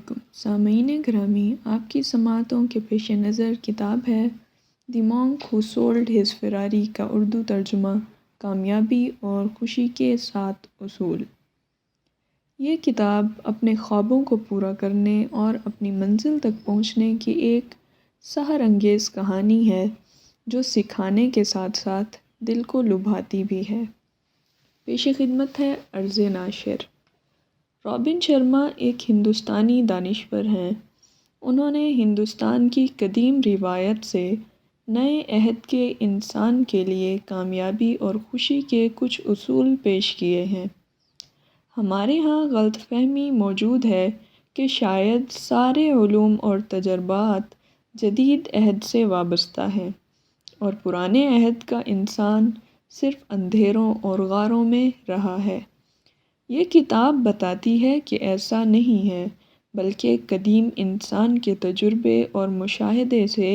علیکم سامعین گرامی، آپ کی سماعتوں کے پیش نظر کتاب ہے دی مونک ہو سولڈ ہز فراری کا اردو ترجمہ کامیابی اور خوشی کے 7 اصول۔ یہ کتاب اپنے خوابوں کو پورا کرنے اور اپنی منزل تک پہنچنے کی ایک سحر انگیز کہانی ہے جو سکھانے کے ساتھ ساتھ دل کو لبھاتی بھی ہے۔ پیش خدمت ہے عرض ناشر۔ رابن شرما ایک ہندوستانی دانشور ہیں۔ انہوں نے ہندوستان کی قدیم روایت سے نئے عہد کے انسان کے لیے کامیابی اور خوشی کے کچھ اصول پیش کیے ہیں۔ ہمارے ہاں غلط فہمی موجود ہے کہ شاید سارے علوم اور تجربات جدید عہد سے وابستہ ہیں اور پرانے عہد کا انسان صرف اندھیروں اور غاروں میں رہا ہے۔ یہ کتاب بتاتی ہے کہ ایسا نہیں ہے، بلکہ قدیم انسان کے تجربے اور مشاہدے سے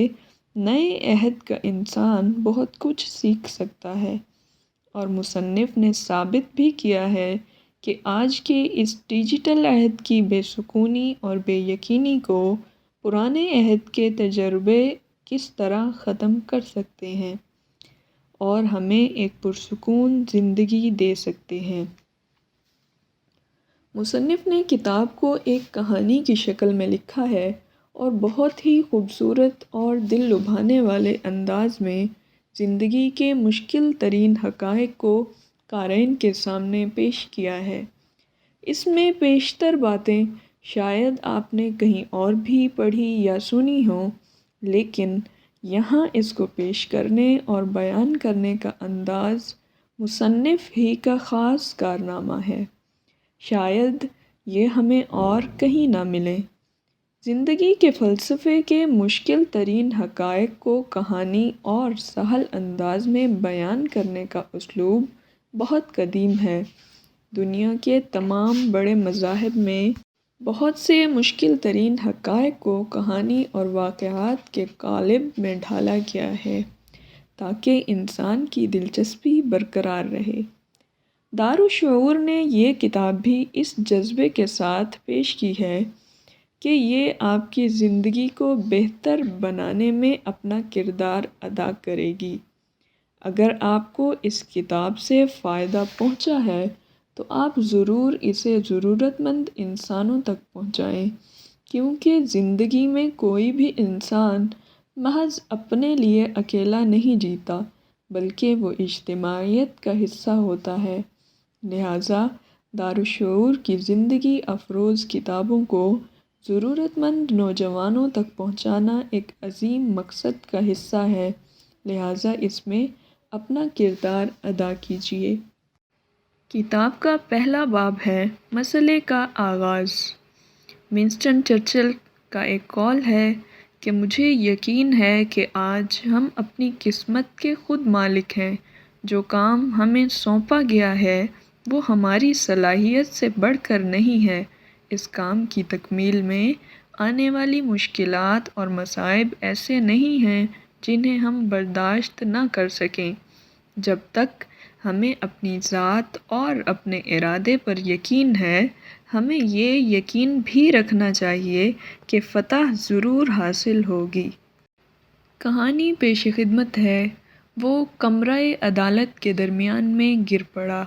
نئے عہد کا انسان بہت کچھ سیکھ سکتا ہے، اور مصنف نے ثابت بھی کیا ہے کہ آج کے اس ڈیجیٹل عہد کی بے سکونی اور بے یقینی کو پرانے عہد کے تجربے کس طرح ختم کر سکتے ہیں اور ہمیں ایک پرسکون زندگی دے سکتے ہیں۔ مصنف نے کتاب کو ایک کہانی کی شکل میں لکھا ہے اور بہت ہی خوبصورت اور دل لبھانے والے انداز میں زندگی کے مشکل ترین حقائق کو قارئین کے سامنے پیش کیا ہے۔ اس میں بیشتر باتیں شاید آپ نے کہیں اور بھی پڑھی یا سنی ہوں، لیکن یہاں اس کو پیش کرنے اور بیان کرنے کا انداز مصنف ہی کا خاص کارنامہ ہے۔ شاید یہ ہمیں اور کہیں نہ ملے۔ زندگی کے فلسفے کے مشکل ترین حقائق کو کہانی اور سہل انداز میں بیان کرنے کا اسلوب بہت قدیم ہے۔ دنیا کے تمام بڑے مذاہب میں بہت سے مشکل ترین حقائق کو کہانی اور واقعات کے قالب میں ڈھالا گیا ہے تاکہ انسان کی دلچسپی برقرار رہے۔ دارالشعور نے یہ کتاب بھی اس جذبے کے ساتھ پیش کی ہے کہ یہ آپ کی زندگی کو بہتر بنانے میں اپنا کردار ادا کرے گی۔ اگر آپ کو اس کتاب سے فائدہ پہنچا ہے تو آپ ضرور اسے ضرورت مند انسانوں تک پہنچائیں، کیونکہ زندگی میں کوئی بھی انسان محض اپنے لیے اکیلا نہیں جیتا، بلکہ وہ اجتماعیت کا حصہ ہوتا ہے۔ لہٰذا دارالشعور کی زندگی افروز کتابوں کو ضرورت مند نوجوانوں تک پہنچانا ایک عظیم مقصد کا حصہ ہے، لہٰذا اس میں اپنا کردار ادا کیجیے۔ کتاب کا پہلا باب ہے مسئلے کا آغاز۔ ونسٹن چرچل کا ایک قول ہے کہ مجھے یقین ہے کہ آج ہم اپنی قسمت کے خود مالک ہیں۔ جو کام ہمیں سونپا گیا ہے وہ ہماری صلاحیت سے بڑھ کر نہیں ہے۔ اس کام کی تکمیل میں آنے والی مشکلات اور مصائب ایسے نہیں ہیں جنہیں ہم برداشت نہ کر سکیں۔ جب تک ہمیں اپنی ذات اور اپنے ارادے پر یقین ہے، ہمیں یہ یقین بھی رکھنا چاہیے کہ فتح ضرور حاصل ہوگی۔ کہانی پیش خدمت ہے۔ وہ کمرہ عدالت کے درمیان میں گر پڑا۔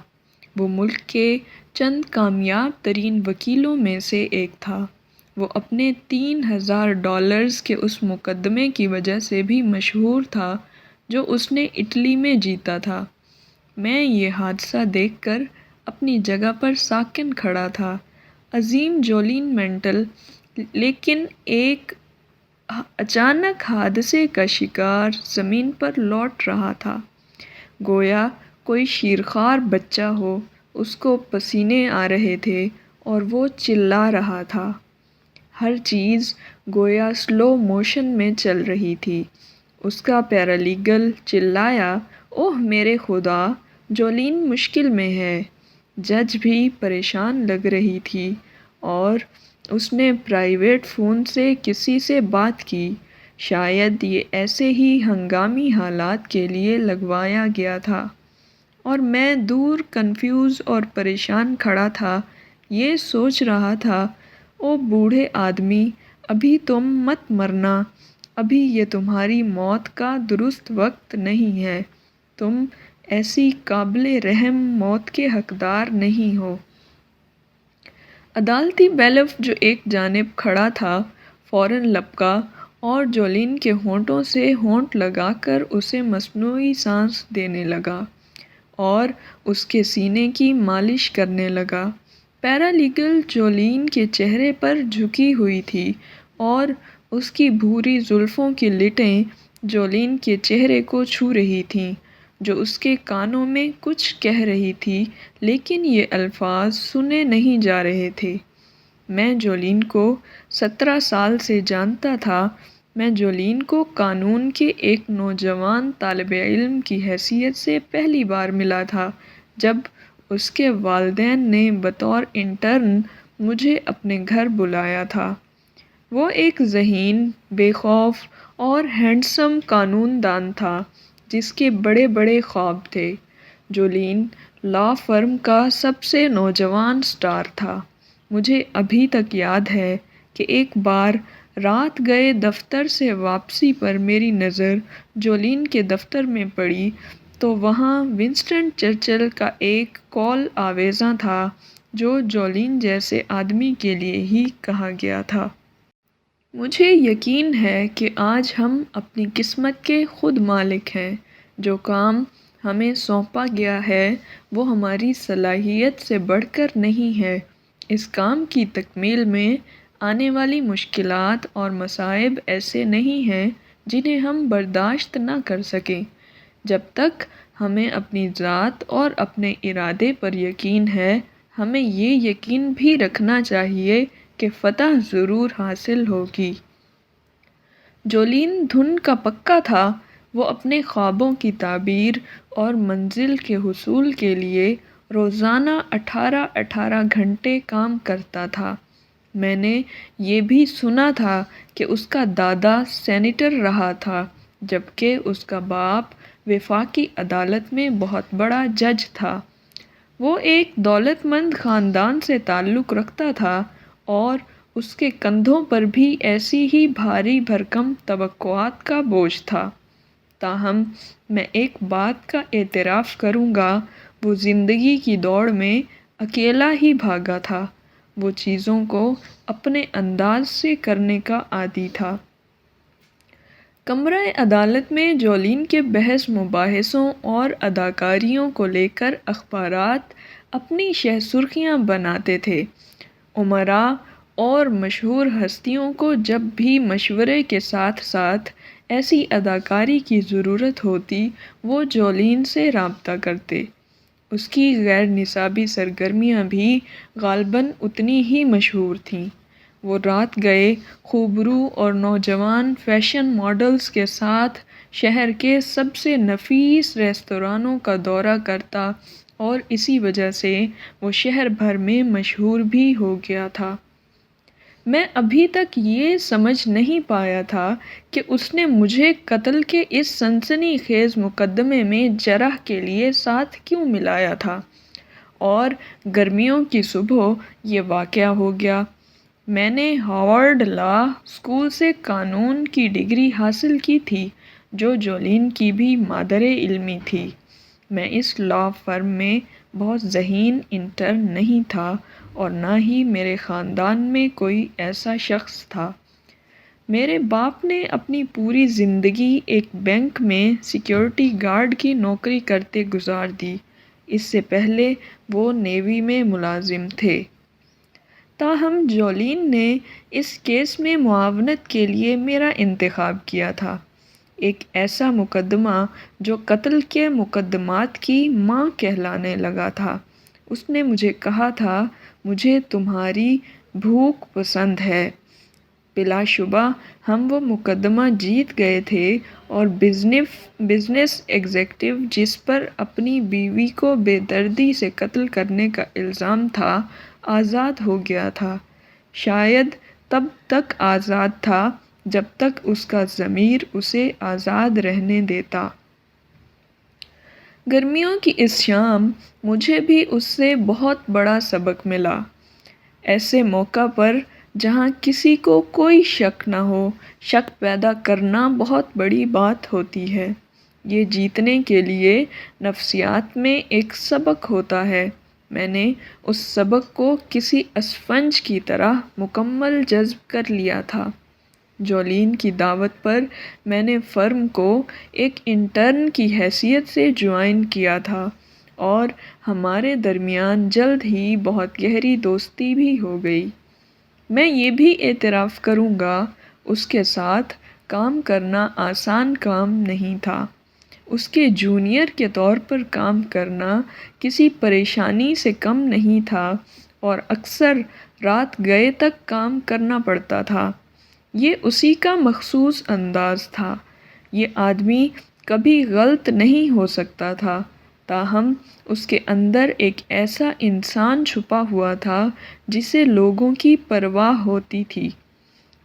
وہ ملک کے چند کامیاب ترین وکیلوں میں سے ایک تھا۔ وہ اپنے $3000 کے اس مقدمے کی وجہ سے بھی مشہور تھا جو اس نے اٹلی میں جیتا تھا۔ میں یہ حادثہ دیکھ کر اپنی جگہ پر ساکن کھڑا تھا۔ عظیم جولین مینٹل لیکن ایک اچانک حادثے کا شکار زمین پر لوٹ رہا تھا۔ گویا کوئی شیرخوار بچہ ہو، اس کو پسینے آ رہے تھے اور وہ چلا رہا تھا۔ ہر چیز گویا سلو موشن میں چل رہی تھی۔ اس کا پیرالیگل چلایا، اوہ میرے خدا، جولین مشکل میں ہے۔ جج بھی پریشان لگ رہی تھی اور اس نے پرائیویٹ فون سے کسی سے بات کی۔ شاید یہ ایسے ہی ہنگامی حالات کے لیے لگوایا گیا تھا، اور میں دور کنفیوز اور پریشان کھڑا تھا، یہ سوچ رہا تھا او بوڑھے آدمی، ابھی تم مت مرنا، ابھی یہ تمہاری موت کا درست وقت نہیں ہے، تم ایسی قابل رحم موت کے حقدار نہیں ہو۔ عدالتی بیلف جو ایک جانب کھڑا تھا فوراً لبکا اور جولین کے ہونٹوں سے ہونٹ لگا کر اسے مصنوعی سانس دینے لگا اور اس کے سینے کی مالش کرنے لگا۔ پیرالیگل جولین کے چہرے پر جھکی ہوئی تھی اور اس کی بھوری زلفوں کی لٹیں جولین کے چہرے کو چھو رہی تھیں، جو اس کے کانوں میں کچھ کہہ رہی تھی لیکن یہ الفاظ سنے نہیں جا رہے تھے۔ میں جولین کو 17 سال سے جانتا تھا۔ میں جولین کو قانون کے ایک نوجوان طالب علم کی حیثیت سے پہلی بار ملا تھا جب اس کے والدین نے بطور انٹرن مجھے اپنے گھر بلایا تھا۔ وہ ایک ذہین، بے خوف اور ہینڈسم قانون دان تھا جس کے بڑے بڑے خواب تھے۔ جولین لاء فرم کا سب سے نوجوان سٹار تھا۔ مجھے ابھی تک یاد ہے کہ ایک بار رات گئے دفتر سے واپسی پر میری نظر جولین کے دفتر میں پڑی تو وہاں ونسٹن چرچل کا ایک قول آویزاں تھا جو جولین جیسے آدمی کے لیے ہی کہا گیا تھا۔ مجھے یقین ہے کہ آج ہم اپنی قسمت کے خود مالک ہیں۔ جو کام ہمیں سونپا گیا ہے وہ ہماری صلاحیت سے بڑھ کر نہیں ہے۔ اس کام کی تکمیل میں آنے والی مشکلات اور مصائب ایسے نہیں ہیں جنہیں ہم برداشت نہ کر سکیں۔ جب تک ہمیں اپنی ذات اور اپنے ارادے پر یقین ہے، ہمیں یہ یقین بھی رکھنا چاہیے کہ فتح ضرور حاصل ہوگی۔ جولین دھن کا پکا تھا۔ وہ اپنے خوابوں کی تعبیر اور منزل کے حصول کے لیے روزانہ 18 گھنٹے کام کرتا تھا۔ میں نے یہ بھی سنا تھا کہ اس کا دادا سینیٹر رہا تھا جبکہ اس کا باپ وفاقی عدالت میں بہت بڑا جج تھا۔ وہ ایک دولت مند خاندان سے تعلق رکھتا تھا اور اس کے کندھوں پر بھی ایسی ہی بھاری بھرکم توقعات کا بوجھ تھا۔ تاہم میں ایک بات کا اعتراف کروں گا، وہ زندگی کی دوڑ میں اکیلا ہی بھاگا تھا۔ وہ چیزوں کو اپنے انداز سے کرنے کا عادی تھا۔ کمرہ عدالت میں جولین کے بحث مباحثوں اور اداکاریوں کو لے کر اخبارات اپنی شہ سرخیاں بناتے تھے۔ امراء اور مشہور ہستیوں کو جب بھی مشورے کے ساتھ ساتھ ایسی اداکاری کی ضرورت ہوتی وہ جولین سے رابطہ کرتے۔ اس کی غیر نصابی سرگرمیاں بھی غالباً اتنی ہی مشہور تھیں۔ وہ رات گئے خوبرو اور نوجوان فیشن ماڈلز کے ساتھ شہر کے سب سے نفیس ریستورانوں کا دورہ کرتا اور اسی وجہ سے وہ شہر بھر میں مشہور بھی ہو گیا تھا۔ میں ابھی تک یہ سمجھ نہیں پایا تھا کہ اس نے مجھے قتل کے اس سنسنی خیز مقدمے میں جرح کے لیے ساتھ کیوں ملایا تھا۔ اور گرمیوں کی صبح یہ واقعہ ہو گیا۔ میں نے ہارورڈ لاء اسکول سے قانون کی ڈگری حاصل کی تھی جو جولین کی بھی مادر علمی تھی۔ میں اس لاء فرم میں بہت ذہین انٹرن نہیں تھا اور نہ ہی میرے خاندان میں کوئی ایسا شخص تھا۔ میرے باپ نے اپنی پوری زندگی ایک بینک میں سیکیورٹی گارڈ کی نوکری کرتے گزار دی۔ اس سے پہلے وہ نیوی میں ملازم تھے۔ تاہم جولین نے اس کیس میں معاونت کے لیے میرا انتخاب کیا تھا، ایک ایسا مقدمہ جو قتل کے مقدمات کی ماں کہلانے لگا تھا۔ اس نے مجھے کہا تھا، مجھے تمہاری بھوک پسند ہے۔ بلا شبہ ہم وہ مقدمہ جیت گئے تھے اور بزنس ایگزیکٹو جس پر اپنی بیوی کو بے دردی سے قتل کرنے کا الزام تھا آزاد ہو گیا تھا۔ شاید تب تک آزاد تھا جب تک اس کا ضمیر اسے آزاد رہنے دیتا۔ گرمیوں کی اس شام مجھے بھی اس سے بہت بڑا سبق ملا۔ ایسے موقع پر جہاں کسی کو کوئی شک نہ ہو۔ شک پیدا کرنا بہت بڑی بات ہوتی ہے۔ یہ جیتنے کے لیے نفسیات میں ایک سبق ہوتا ہے۔ میں نے اس سبق کو کسی اسفنج کی طرح مکمل جذب کر لیا تھا۔ جولین کی دعوت پر میں نے فرم کو ایک انٹرن کی حیثیت سے جوائن کیا تھا اور ہمارے درمیان جلد ہی بہت گہری دوستی بھی ہو گئی۔ میں یہ بھی اعتراف کروں گا، اس کے ساتھ کام کرنا آسان کام نہیں تھا۔ اس کے جونیئر کے طور پر کام کرنا کسی پریشانی سے کم نہیں تھا اور اکثر رات گئے تک کام کرنا پڑتا تھا۔ یہ اسی کا مخصوص انداز تھا۔ یہ آدمی کبھی غلط نہیں ہو سکتا تھا، تاہم اس کے اندر ایک ایسا انسان چھپا ہوا تھا جسے لوگوں کی پرواہ ہوتی تھی۔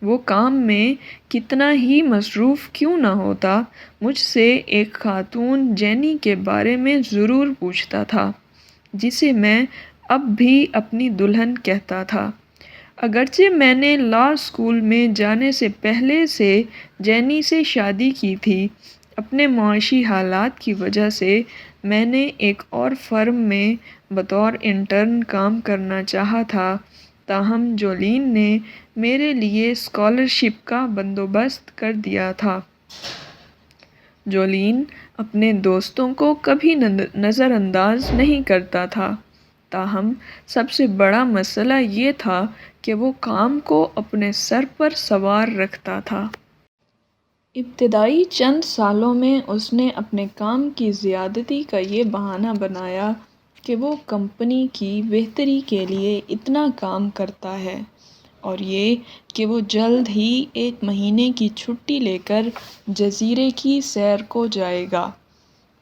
وہ کام میں کتنا ہی مصروف کیوں نہ ہوتا، مجھ سے ایک خاتون جینی کے بارے میں ضرور پوچھتا تھا، جسے میں اب بھی اپنی دلہن کہتا تھا۔ اگرچہ میں نے لاء اسکول میں جانے سے پہلے سے جینی سے شادی کی تھی، اپنے معاشی حالات کی وجہ سے میں نے ایک اور فرم میں بطور انٹرن کام کرنا چاہا تھا، تاہم جولین نے میرے لیے اسکالرشپ کا بندوبست کر دیا تھا۔ جولین اپنے دوستوں کو کبھی نظر انداز نہیں کرتا تھا، تاہم سب سے بڑا مسئلہ یہ تھا کہ وہ کام کو اپنے سر پر سوار رکھتا تھا۔ ابتدائی چند سالوں میں اس نے اپنے کام کی زیادتی کا یہ بہانہ بنایا کہ وہ کمپنی کی بہتری کے لیے اتنا کام کرتا ہے، اور یہ کہ وہ جلد ہی ایک مہینے کی چھٹی لے کر جزیرے کی سیر کو جائے گا۔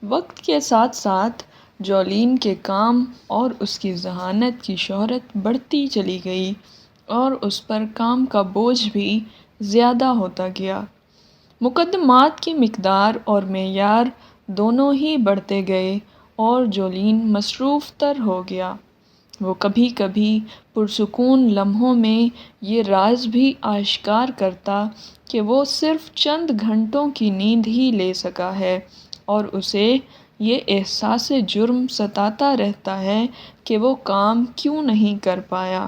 وقت کے ساتھ ساتھ جولین کے کام اور اس کی ذہانت کی شہرت بڑھتی چلی گئی اور اس پر کام کا بوجھ بھی زیادہ ہوتا گیا۔ مقدمات کی مقدار اور معیار دونوں ہی بڑھتے گئے اور جولین مصروف تر ہو گیا۔ وہ کبھی کبھی پرسکون لمحوں میں یہ راز بھی آشکار کرتا کہ وہ صرف چند گھنٹوں کی نیند ہی لے سکا ہے اور اسے یہ احساس جرم ستاتا رہتا ہے کہ وہ کام کیوں نہیں کر پایا۔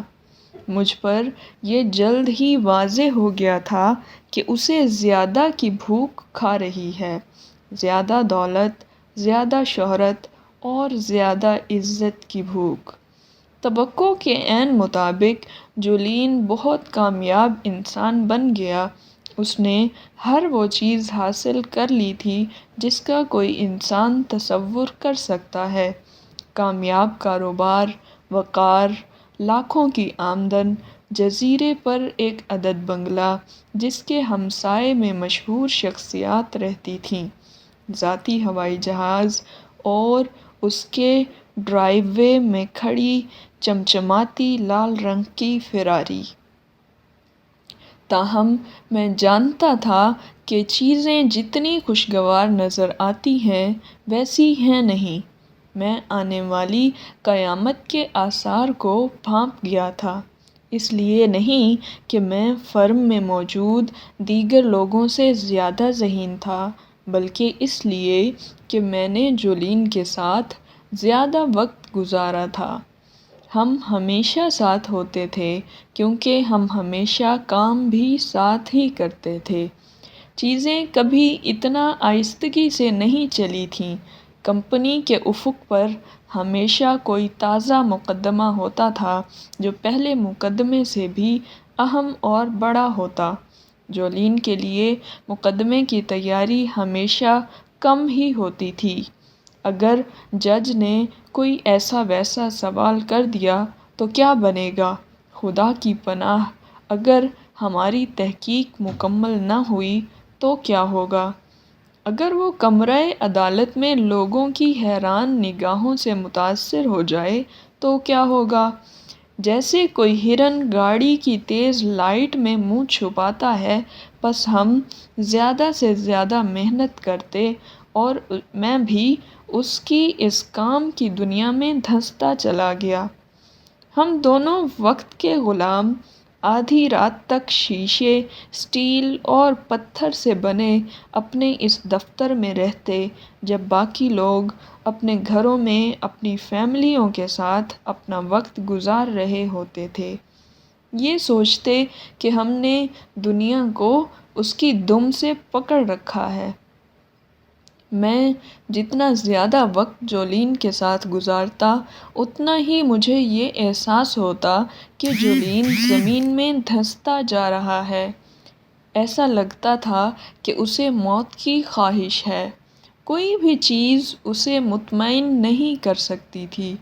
مجھ پر یہ جلد ہی واضح ہو گیا تھا کہ اسے زیادہ کی بھوک کھا رہی ہے، زیادہ دولت، زیادہ شہرت اور زیادہ عزت کی بھوک۔ توقع کے عین مطابق جولین بہت کامیاب انسان بن گیا۔ اس نے ہر وہ چیز حاصل کر لی تھی جس کا کوئی انسان تصور کر سکتا ہے: کامیاب کاروبار، وقار، لاکھوں کی آمدن، جزیرے پر ایک عدد بنگلہ جس کے ہمسائے میں مشہور شخصیات رہتی تھیں، ذاتی ہوائی جہاز اور اس کے ڈرائیو وے میں کھڑی چمچماتی لال رنگ کی فراری۔ تاہم میں جانتا تھا کہ چیزیں جتنی خوشگوار نظر آتی ہیں ویسی ہیں نہیں۔ میں آنے والی قیامت کے آثار کو بھانپ گیا تھا، اس لیے نہیں کہ میں فرم میں موجود دیگر لوگوں سے زیادہ ذہین تھا، بلکہ اس لیے کہ میں نے جولین کے ساتھ زیادہ وقت گزارا تھا۔ ہم ہمیشہ ساتھ ہوتے تھے کیونکہ ہم ہمیشہ کام بھی ساتھ ہی کرتے تھے۔ چیزیں کبھی اتنا آہستگی سے نہیں چلی تھیں۔ کمپنی کے افق پر ہمیشہ کوئی تازہ مقدمہ ہوتا تھا جو پہلے مقدمے سے بھی اہم اور بڑا ہوتا۔ جولین کے لیے مقدمے کی تیاری ہمیشہ کم ہی ہوتی تھی۔ اگر جج نے کوئی ایسا ویسا سوال کر دیا تو کیا بنے گا؟ خدا کی پناہ، اگر ہماری تحقیق مکمل نہ ہوئی تو کیا ہوگا؟ اگر وہ کمرہ عدالت میں لوگوں کی حیران نگاہوں سے متاثر ہو جائے تو کیا ہوگا؟ جیسے کوئی ہرن گاڑی کی تیز لائٹ میں منہ چھپاتا ہے، بس ہم زیادہ سے زیادہ محنت کرتے اور میں بھی اس کی اس کام کی دنیا میں دھنستا چلا گیا۔ ہم دونوں وقت کے غلام آدھی رات تک شیشے، اسٹیل اور پتھر سے بنے اپنے اس دفتر میں رہتے، جب باقی لوگ اپنے گھروں میں اپنی فیملیوں کے ساتھ اپنا وقت گزار رہے ہوتے تھے، یہ سوچتے کہ ہم نے دنیا کو اس کی دم سے پکڑ رکھا ہے۔ میں جتنا زیادہ وقت جولین کے ساتھ گزارتا، اتنا ہی مجھے یہ احساس ہوتا کہ جولین زمین میں دھنستا جا رہا ہے۔ ایسا لگتا تھا کہ اسے موت کی خواہش ہے، کوئی بھی چیز اسے مطمئن نہیں کر سکتی تھی۔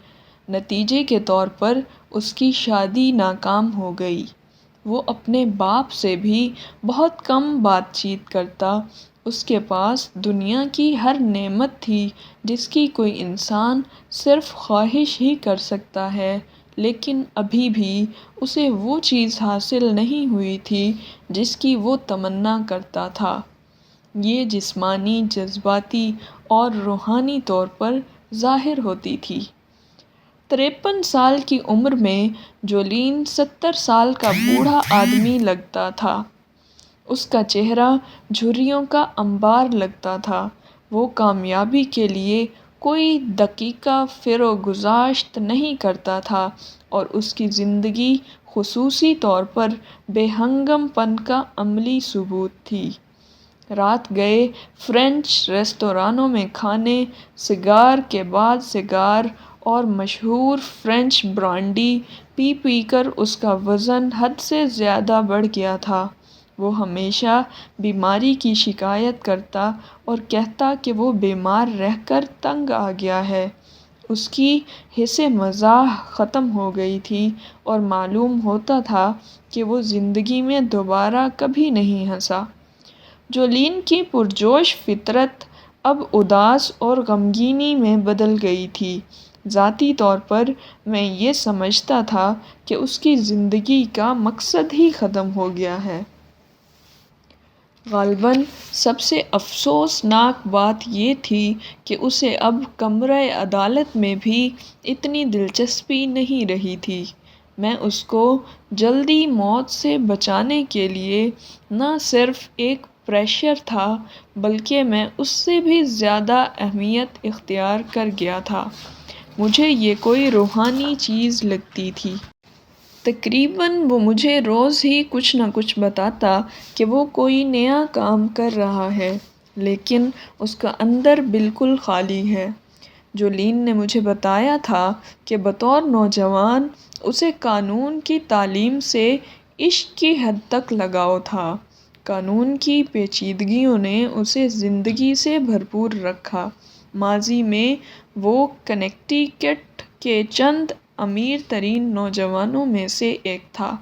نتیجے کے طور پر اس کی شادی ناکام ہو گئی۔ وہ اپنے باپ سے بھی بہت کم بات چیت کرتا۔ اس کے پاس دنیا کی ہر نعمت تھی جس کی کوئی انسان صرف خواہش ہی کر سکتا ہے، لیکن ابھی بھی اسے وہ چیز حاصل نہیں ہوئی تھی جس کی وہ تمنا کرتا تھا۔ یہ جسمانی، جذباتی اور روحانی طور پر ظاہر ہوتی تھی۔ 53 سال کی عمر میں جولین 70 سال کا بوڑھا آدمی لگتا تھا۔ اس کا چہرہ جھریوں کا انبار لگتا تھا۔ وہ کامیابی کے لیے کوئی دقیقہ فر و گذاشت نہیں کرتا تھا اور اس کی زندگی خصوصی طور پر بے ہنگم پن کا عملی ثبوت تھی۔ رات گئے فرینچ ریستورانوں میں کھانے، سگار کے بعد سگار اور مشہور فرینچ برانڈی پی پی کر اس کا وزن حد سے زیادہ بڑھ گیا تھا۔ وہ ہمیشہ بیماری کی شکایت کرتا اور کہتا کہ وہ بیمار رہ کر تنگ آ گیا ہے۔ اس کی حس مزاح ختم ہو گئی تھی اور معلوم ہوتا تھا کہ وہ زندگی میں دوبارہ کبھی نہیں ہنسا۔ جولین کی پرجوش فطرت اب اداس اور غمگینی میں بدل گئی تھی۔ ذاتی طور پر میں یہ سمجھتا تھا کہ اس کی زندگی کا مقصد ہی ختم ہو گیا ہے۔ غالباً سب سے افسوسناک بات یہ تھی کہ اسے اب کمرۂ عدالت میں بھی اتنی دلچسپی نہیں رہی تھی۔ میں اس کو جلدی موت سے بچانے کے لیے نہ صرف ایک پریشر تھا، بلکہ میں اس سے بھی زیادہ اہمیت اختیار کر گیا تھا۔ مجھے یہ کوئی روحانی چیز لگتی تھی۔ تقریباً وہ مجھے روز ہی کچھ نہ کچھ بتاتا کہ وہ کوئی نیا کام کر رہا ہے، لیکن اس کا اندر بالکل خالی ہے۔ جولین نے مجھے بتایا تھا کہ بطور نوجوان اسے قانون کی تعلیم سے عشق کی حد تک لگاؤ تھا۔ قانون کی پیچیدگیوں نے اسے زندگی سے بھرپور رکھا۔ ماضی میں وہ کنیکٹیکٹ کے چند امیر ترین نوجوانوں میں سے ایک تھا۔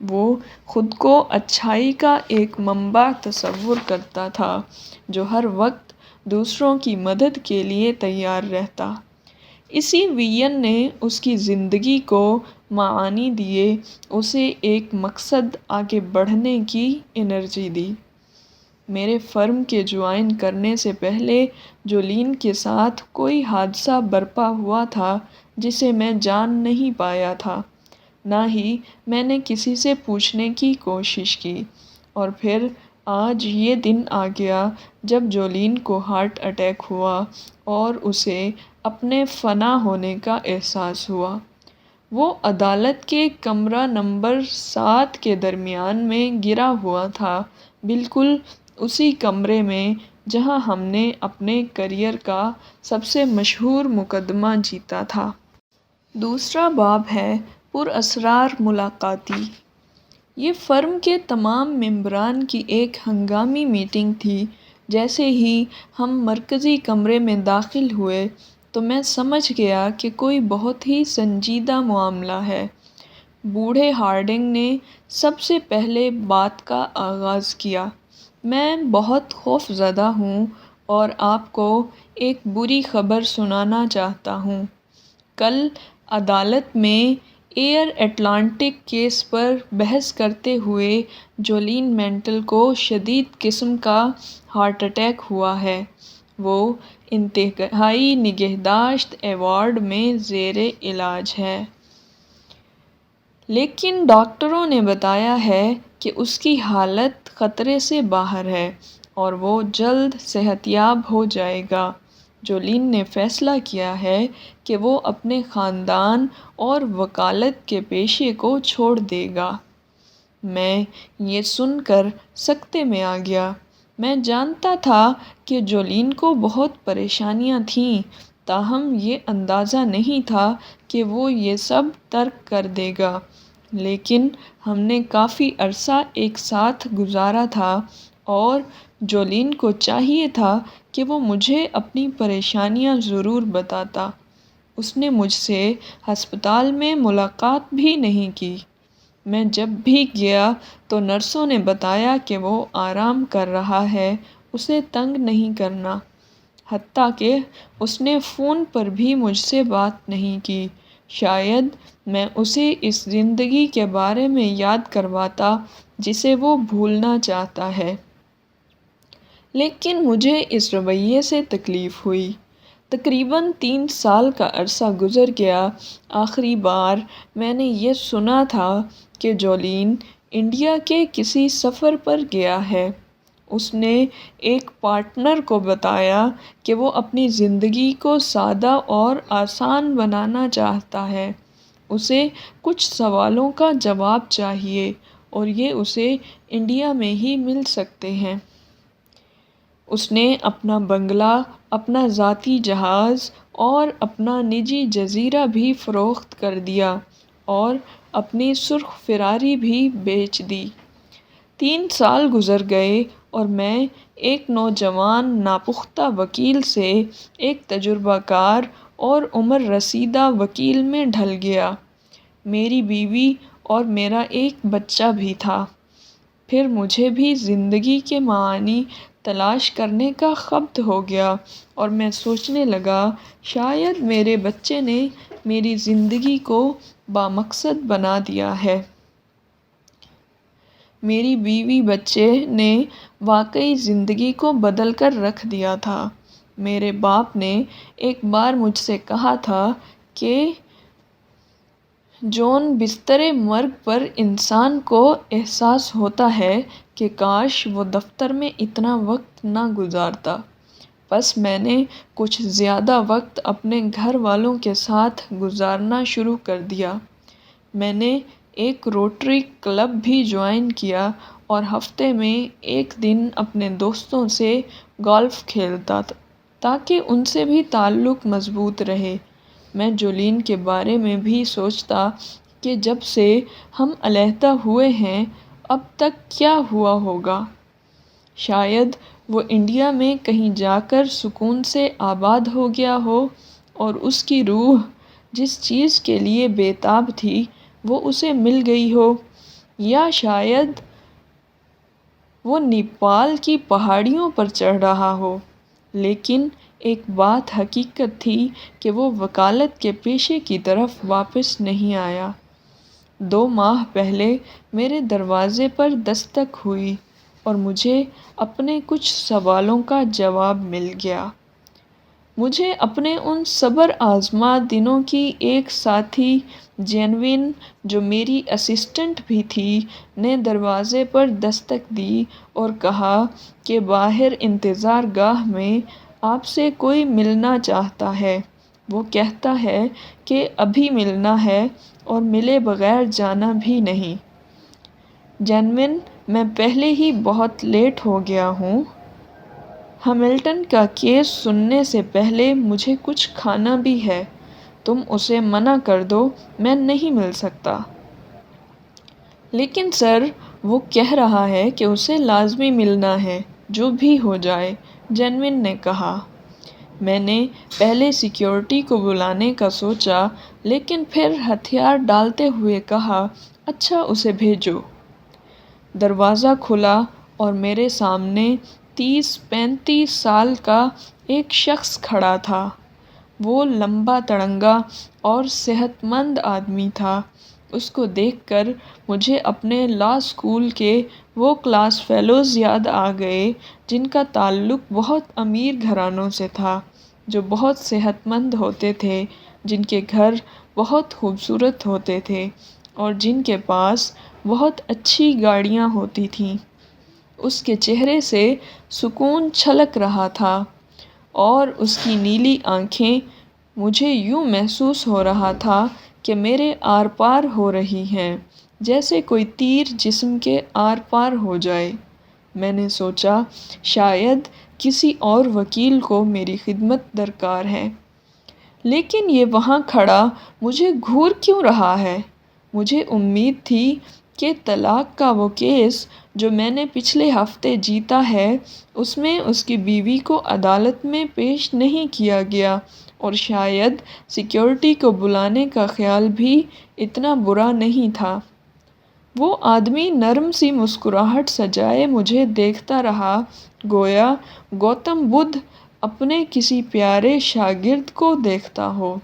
وہ خود کو اچھائی کا ایک منبع تصور کرتا تھا جو ہر وقت دوسروں کی مدد کے لیے تیار رہتا۔ اسی وژن نے اس کی زندگی کو معانی دیے، اسے ایک مقصد آگے بڑھنے کی انرجی دی۔ میرے فرم کے جوائن کرنے سے پہلے جولین کے ساتھ کوئی حادثہ برپا ہوا تھا جسے میں جان نہیں پایا تھا، نہ ہی میں نے کسی سے پوچھنے کی کوشش کی۔ اور پھر آج یہ دن آ گیا جب جولین کو ہارٹ اٹیک ہوا اور اسے اپنے فنا ہونے کا احساس ہوا۔ وہ عدالت کے کمرہ نمبر 7 کے درمیان میں گرا ہوا تھا، بالکل اسی کمرے میں جہاں ہم نے اپنے کیریئر کا سب سے مشہور مقدمہ جیتا تھا۔ دوسرا باب ہے پراسرار ملاقاتی۔ یہ فرم کے تمام ممبران کی ایک ہنگامی میٹنگ تھی۔ جیسے ہی ہم مرکزی کمرے میں داخل ہوئے تو میں سمجھ گیا کہ کوئی بہت ہی سنجیدہ معاملہ ہے۔ بوڑھے ہارڈنگ نے سب سے پہلے بات کا آغاز کیا۔ میں بہت خوفزدہ ہوں اور آپ کو ایک بری خبر سنانا چاہتا ہوں۔ کل عدالت میں ایئر اٹلانٹک کیس پر بحث کرتے ہوئے جولین مینٹل کو شدید قسم کا ہارٹ اٹیک ہوا ہے۔ وہ انتہائی نگہداشت ایوارڈ میں زیر علاج ہے۔ لیکن ڈاکٹروں نے بتایا ہے کہ اس کی حالت خطرے سے باہر ہے اور وہ جلد صحت یاب ہو جائے گا۔ جولین نے فیصلہ کیا ہے کہ وہ اپنے خاندان اور وکالت کے پیشے کو چھوڑ دے گا۔ میں یہ سن کر سکتے میں آ گیا۔ میں جانتا تھا کہ جولین کو بہت پریشانیاں تھیں، تاہم یہ اندازہ نہیں تھا کہ وہ یہ سب ترک کر دے گا۔ لیکن ہم نے کافی عرصہ ایک ساتھ گزارا تھا اور جولین کو چاہیے تھا کہ وہ مجھے اپنی پریشانیاں ضرور بتاتا۔ اس نے مجھ سے ہسپتال میں ملاقات بھی نہیں کی۔ میں جب بھی گیا تو نرسوں نے بتایا کہ وہ آرام کر رہا ہے، اسے تنگ نہیں کرنا۔ حتیٰ کہ اس نے فون پر بھی مجھ سے بات نہیں کی۔ شاید میں اسے اس زندگی کے بارے میں یاد کرواتا جسے وہ بھولنا چاہتا ہے۔ لیکن مجھے اس رویے سے تکلیف ہوئی۔ تقریباً 3 سال کا عرصہ گزر گیا۔ آخری بار میں نے یہ سنا تھا کہ جولین انڈیا کے کسی سفر پر گیا ہے۔ اس نے ایک پارٹنر کو بتایا کہ وہ اپنی زندگی کو سادہ اور آسان بنانا چاہتا ہے۔ اسے کچھ سوالوں کا جواب چاہیے اور یہ اسے انڈیا میں ہی مل سکتے ہیں۔ اس نے اپنا بنگلہ، اپنا ذاتی جہاز اور اپنا نجی جزیرہ بھی فروخت کر دیا اور اپنی سرخ فراری بھی بیچ دی۔ 3 سال گزر گئے اور میں ایک نوجوان ناپختہ وکیل سے ایک تجربہ کار اور عمر رسیدہ وکیل میں ڈھل گیا۔ میری بیوی اور میرا ایک بچہ بھی تھا۔ پھر مجھے بھی زندگی کے معانی تلاش کرنے کا خبت ہو گیا اور میں سوچنے لگا شاید میرے بچے نے میری زندگی کو بامقصد بنا دیا ہے۔ میری بیوی بچے نے واقعی زندگی کو بدل کر رکھ دیا تھا۔ میرے باپ نے ایک بار مجھ سے کہا تھا کہ جون بسترِ مرگ پر انسان کو احساس ہوتا ہے کہ کاش وہ دفتر میں اتنا وقت نہ گزارتا۔ بس میں نے کچھ زیادہ وقت اپنے گھر والوں کے ساتھ گزارنا شروع کر دیا۔ میں نے ایک روٹری کلب بھی جوائن کیا اور ہفتے میں ایک دن اپنے دوستوں سے گولف کھیلتا تاکہ ان سے بھی تعلق مضبوط رہے۔ میں جولین کے بارے میں بھی سوچتا کہ جب سے ہم علیحدہ ہوئے ہیں اب تک کیا ہوا ہوگا۔ شاید وہ انڈیا میں کہیں جا کر سکون سے آباد ہو گیا ہو اور اس کی روح جس چیز کے لیے بے تاب تھی وہ اسے مل گئی ہو، یا شاید وہ نیپال کی پہاڑیوں پر چڑھ رہا ہو۔ لیکن ایک بات حقیقت تھی کہ وہ وکالت کے پیشے کی طرف واپس نہیں آیا۔ 2 ماہ پہلے میرے دروازے پر دستک ہوئی اور مجھے اپنے کچھ سوالوں کا جواب مل گیا۔ مجھے اپنے ان صبر آزما دنوں کی ایک ساتھی جینوین، جو میری اسسٹنٹ بھی تھی، نے دروازے پر دستک دی اور کہا کہ باہر انتظار گاہ میں آپ سے کوئی ملنا چاہتا ہے۔ وہ کہتا ہے کہ ابھی ملنا ہے اور ملے بغیر جانا بھی نہیں۔ جینوین، میں پہلے ہی بہت لیٹ ہو گیا ہوں۔ ہملٹن کا کیس سننے سے پہلے مجھے کچھ کھانا بھی ہے۔ تم اسے منع کر دو، میں نہیں مل سکتا۔ لیکن سر، وہ کہہ رہا ہے کہ اسے لازمی ملنا ہے، جو بھی ہو جائے، جینوین نے کہا۔ میں نے پہلے سیکیورٹی کو بلانے کا سوچا لیکن پھر ہتھیار ڈالتے ہوئے کہا، اچھا اسے بھیجو۔ دروازہ کھلا اور میرے سامنے 30-35 سال کا ایک شخص کھڑا تھا۔ وہ لمبا تڑنگا اور صحت مند آدمی تھا۔ اس کو دیکھ کر مجھے اپنے لاء اسکول کے وہ کلاس فیلوز یاد آ گئے جن کا تعلق بہت امیر گھرانوں سے تھا، جو بہت صحت مند ہوتے تھے، جن کے گھر بہت خوبصورت ہوتے تھے اور جن کے پاس بہت اچھی گاڑیاں ہوتی تھیں۔ اس کے چہرے سے سکون چھلک رہا تھا اور اس کی نیلی آنکھیں، مجھے یوں محسوس ہو رہا تھا کہ میرے آر پار ہو رہی ہیں، جیسے کوئی تیر جسم کے آر پار ہو جائے۔ میں نے سوچا شاید کسی اور وکیل کو میری خدمت درکار ہے، لیکن یہ وہاں کھڑا مجھے گھور کیوں رہا ہے؟ مجھے امید تھی کہ طلاق کا وہ کیس جو میں نے پچھلے ہفتے جیتا ہے، اس میں اس کی بیوی کو عدالت میں پیش نہیں کیا گیا اور شاید سیکیورٹی کو بلانے کا خیال بھی اتنا برا نہیں تھا۔ وہ آدمی نرم سی مسکراہٹ سجائے مجھے دیکھتا رہا، گویا گوتم بدھ اپنے کسی پیارے شاگرد کو دیکھتا ہو۔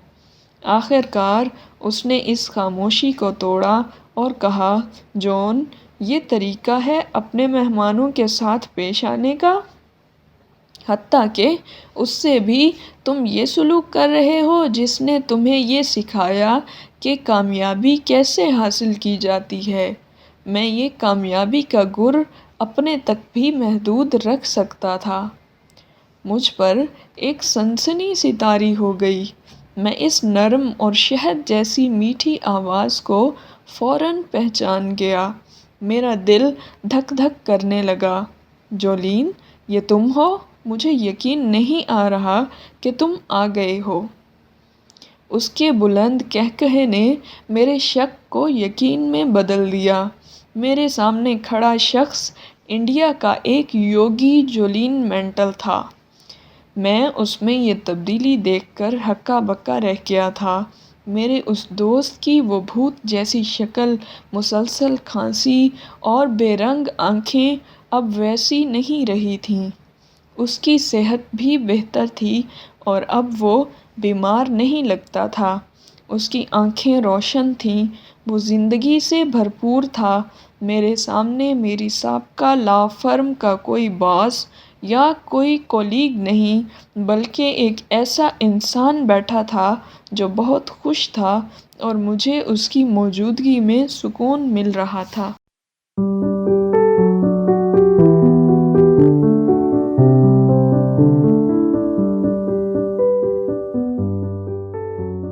آخر کار اس نے اس خاموشی کو توڑا اور کہا، جون، یہ طریقہ ہے اپنے مہمانوں کے ساتھ پیش آنے کا؟ حتیٰ کہ اس سے بھی تم یہ سلوک کر رہے ہو جس نے تمہیں یہ سکھایا کہ کامیابی کیسے حاصل کی جاتی ہے۔ میں یہ کامیابی کا گر اپنے تک بھی محدود رکھ سکتا تھا۔ مجھ پر ایک سنسنی سی طاری ہو گئی۔ میں اس نرم اور شہد جیسی میٹھی آواز کو فوراً پہچان گیا۔ میرا دل دھک دھک کرنے لگا۔ جولین، یہ تم ہو؟ مجھے یقین نہیں آ رہا کہ تم آ گئے ہو۔ اس کے بلند قہقہے نے میرے شک کو یقین میں بدل دیا۔ میرے سامنے کھڑا شخص انڈیا کا ایک یوگی جولین مینٹل تھا۔ میں اس میں یہ تبدیلی دیکھ کر ہکا بکا رہ گیا تھا۔ میرے اس دوست کی وہ بھوت جیسی شکل، مسلسل کھانسی اور بے رنگ آنکھیں اب ویسی نہیں رہی تھیں۔ اس کی صحت بھی بہتر تھی اور اب وہ بیمار نہیں لگتا تھا۔ اس کی آنکھیں روشن تھیں، وہ زندگی سے بھرپور تھا۔ میرے سامنے میری سابقہ لاء فرم کا کوئی باس یا کوئی کولیگ نہیں، بلکہ ایک ایسا انسان بیٹھا تھا جو بہت خوش تھا اور مجھے اس کی موجودگی میں سکون مل رہا تھا۔